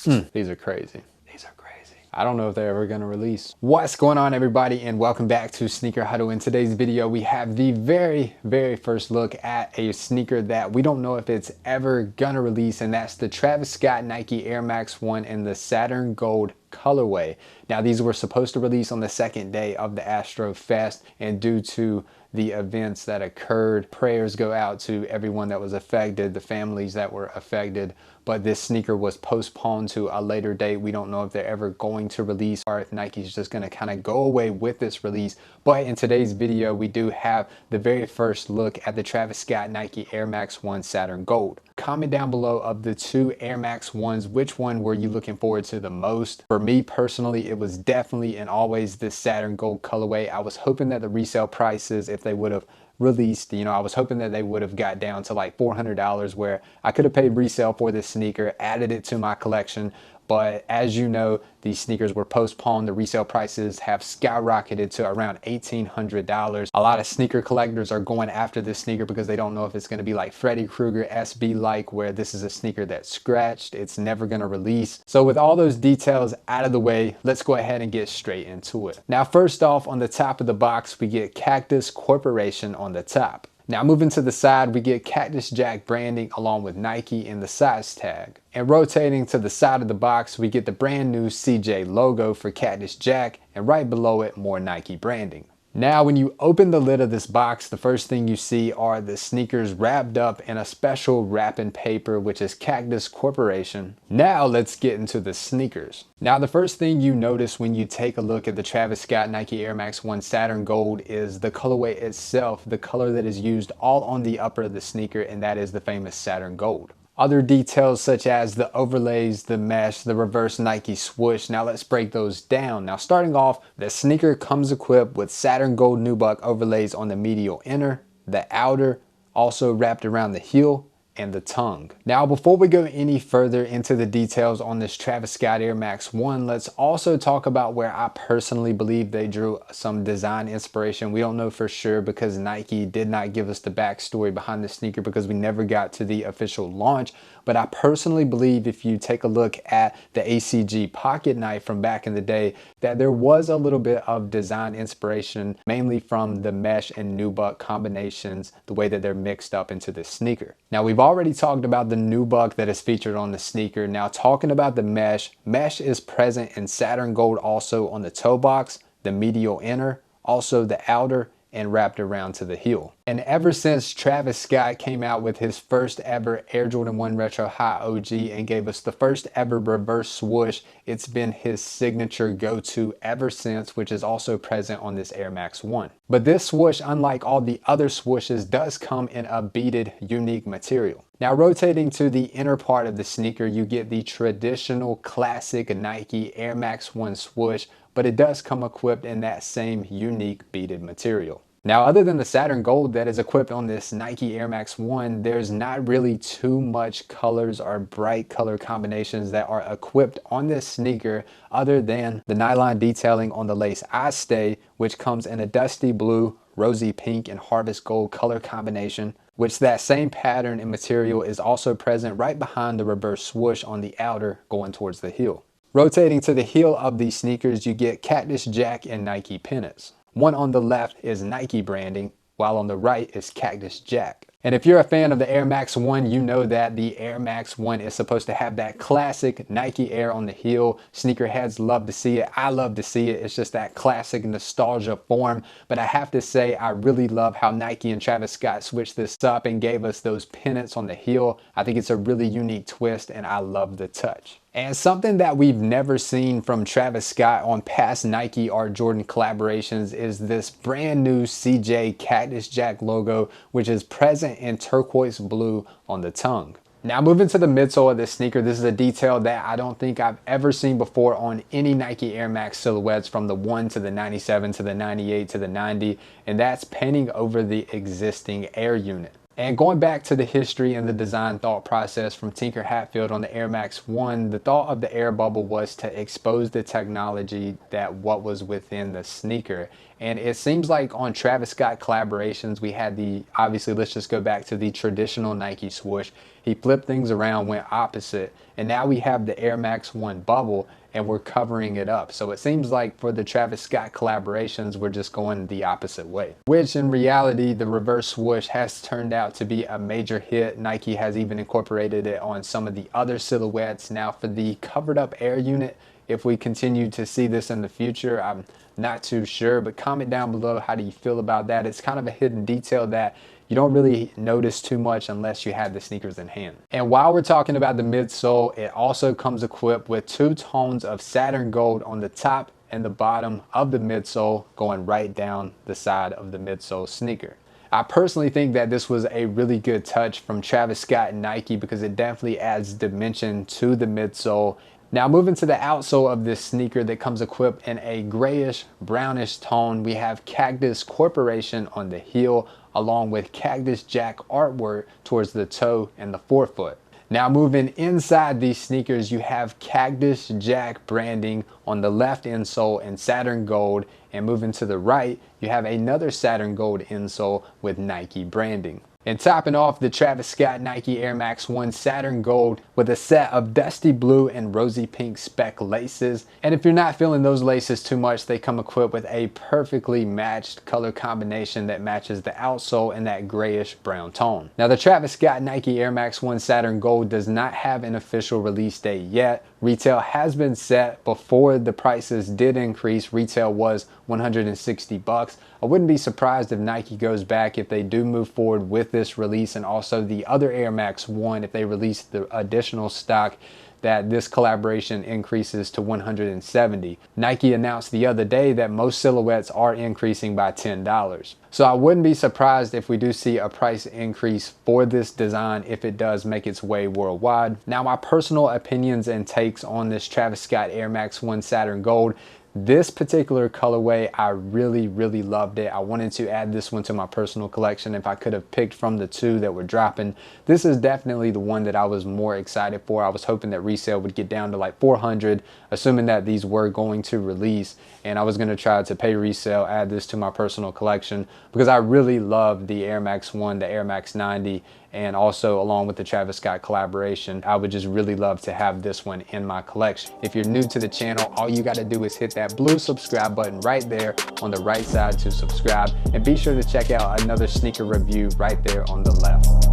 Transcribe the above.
These are crazy. These are crazy. I don't know if they're ever gonna release. What's going on, everybody, and welcome back to Sneaker Huddle. In today's video, we have the very first look at a sneaker that we don't know if it's ever gonna release, and that's the Travis Scott Nike Air Max 1 in the Saturn Gold colorway. Now, these were supposed to release on the second day of the Astro Fest, and due to the events that occurred, prayers go out to everyone that was affected, the families that were affected, but this sneaker was postponed to a later date. We don't know if they're ever going to release or if Nike's just going to kind of go away with this release. But in today's video, we do have the very first look at the Travis Scott Nike Air Max 1 Saturn Gold. Comment down below, of the two Air Max 1s, which one were you looking forward to the most? For me personally, it was definitely and always this Saturn Gold colorway. I was hoping that the resale prices, if they would have released, I was hoping that they would have got down to like $400, where I could have paid resale for this sneaker, added it to my collection. But as you know, these sneakers were postponed. The resale prices have skyrocketed to around $1,800. A lot of sneaker collectors are going after this sneaker because they don't know if it's going to be like Freddy Krueger SB like, where this is a sneaker that's scratched, it's never going to release. So with all those details out of the way, let's go ahead and get straight into it. Now, first off, on the top of the box, we get Cactus Corporation on the top. Now, moving to the side, we get Cactus Jack branding along with Nike in the size tag. And rotating to the side of the box, we get the brand new CJ logo for Cactus Jack, and right below it, more Nike branding. Now, when you open the lid of this box, the first thing you see are the sneakers wrapped up in a special wrapping paper, which is Cactus Corporation. Now, let's get into the sneakers. Now, the first thing you notice when you take a look at the Travis Scott Nike Air Max 1 Saturn Gold is the colorway itself, the color that is used all on the upper of the sneaker, and that is the famous Saturn Gold. Other details such as the overlays, the mesh, the reverse Nike swoosh. Now let's break those down. Now, starting off, the sneaker comes equipped with Saturn Gold nubuck overlays on the medial inner, the outer, also wrapped around the heel, and the tongue. Now, before we go any further into the details on this Travis Scott Air Max 1, let's also talk about where I personally believe they drew some design inspiration. We don't know for sure because Nike did not give us the backstory behind the sneaker because we never got to the official launch. But I personally believe, if you take a look at the ACG pocket knife from back in the day, that there was a little bit of design inspiration, mainly from the mesh and nubuck combinations, the way that they're mixed up into the sneaker. Now, we've already talked about the nubuck that is featured on the sneaker. Now, talking about the mesh is present in Saturn Gold also on the toe box, the medial inner, also the outer, and wrapped around to the heel. And ever since Travis Scott came out with his first ever Air Jordan 1 Retro High OG and gave us the first ever reverse swoosh, it's been his signature go-to ever since, which is also present on this Air Max 1. But this swoosh, unlike all the other swooshes, does come in a beaded, unique material. Now, rotating to the inner part of the sneaker, you get the traditional classic Nike Air Max 1 swoosh, but it does come equipped in that same unique beaded material. Now, other than the Saturn Gold that is equipped on this Nike Air Max 1, there's not really too much colors or bright color combinations that are equipped on this sneaker, other than the nylon detailing on the lace eye stay, which comes in a dusty blue, rosy pink, and harvest gold color combination, which that same pattern and material is also present right behind the reverse swoosh on the outer going towards the heel. Rotating to the heel of these sneakers, you get Cactus Jack and Nike pennants. One on the left is Nike branding, while on the right is Cactus Jack. And if you're a fan of the Air Max 1, you know that the Air Max 1 is supposed to have that classic Nike Air on the heel. Sneakerheads love to see it. I love to see it. It's just that classic nostalgia form. But I have to say, I really love how Nike and Travis Scott switched this up and gave us those pennants on the heel. I think it's a really unique twist, and I love the touch. And something that we've never seen from Travis Scott on past Nike or Jordan collaborations is this brand new CJ Cactus Jack logo, which is present in turquoise blue on the tongue. Now, moving to the midsole of this sneaker, this is a detail that I don't think I've ever seen before on any Nike Air Max silhouettes, from the 1 to the 97 to the 98 to the 90, and that's painting over the existing Air unit. And going back to the history and the design thought process from Tinker Hatfield on the Air Max 1, the thought of the air bubble was to expose the technology that what was within the sneaker. And it seems like on Travis Scott collaborations, we had obviously, let's just go back to the traditional Nike swoosh. He flipped things around, went opposite, and now we have the Air Max 1 bubble, and we're covering it up. So it seems like for the Travis Scott collaborations, we're just going the opposite way. Which in reality, the reverse swoosh has turned out to be a major hit. Nike has even incorporated it on some of the other silhouettes. Now for the covered up air unit, if we continue to see this in the future, I'm not too sure, but comment down below, how do you feel about that? It's kind of a hidden detail that you don't really notice too much unless you have the sneakers in hand. And while we're talking about the midsole, it also comes equipped with 2 tones of Saturn Gold on the top and the bottom of the midsole, going right down the side of the midsole sneaker. I personally think that this was a really good touch from Travis Scott and Nike because it definitely adds dimension to the midsole. Now moving to the outsole of this sneaker that comes equipped in a grayish brownish tone, we have Cactus Corporation on the heel along with Cactus Jack artwork towards the toe and the forefoot. Now moving inside these sneakers, you have Cactus Jack branding on the left insole in Saturn Gold, and moving to the right, you have another Saturn Gold insole with Nike branding. And topping off the Travis Scott Nike Air Max 1 Saturn Gold with a set of dusty blue and rosy pink spec laces. And if you're not feeling those laces too much, they come equipped with a perfectly matched color combination that matches the outsole in that grayish brown tone. Now the Travis Scott Nike Air Max 1 Saturn Gold does not have an official release date yet. Retail has been set. Before the prices did increase, retail was $160. I wouldn't be surprised if Nike goes back if they do move forward with this release, and also the other Air Max 1, if they release the additional stock, that this collaboration increases to $170. Nike announced the other day that most silhouettes are increasing by $10. So I wouldn't be surprised if we do see a price increase for this design if it does make its way worldwide. Now my personal opinions and takes on this Travis Scott Air Max 1 Saturn Gold. This particular colorway, I really loved it. I wanted to add this one to my personal collection if I could have picked from the 2 that were dropping. This is definitely the one that I was more excited for. I was hoping that resale would get down to like 400, assuming that these were going to release, and I was going to try to pay resale, add this to my personal collection because I really love the Air Max 1, the Air Max 90, and also along with the Travis Scott collaboration, I would just really love to have this one in my collection. If you're new to the channel, all you got to do is hit that blue subscribe button right there on the right side to subscribe, and be sure to check out another sneaker review right there on the left.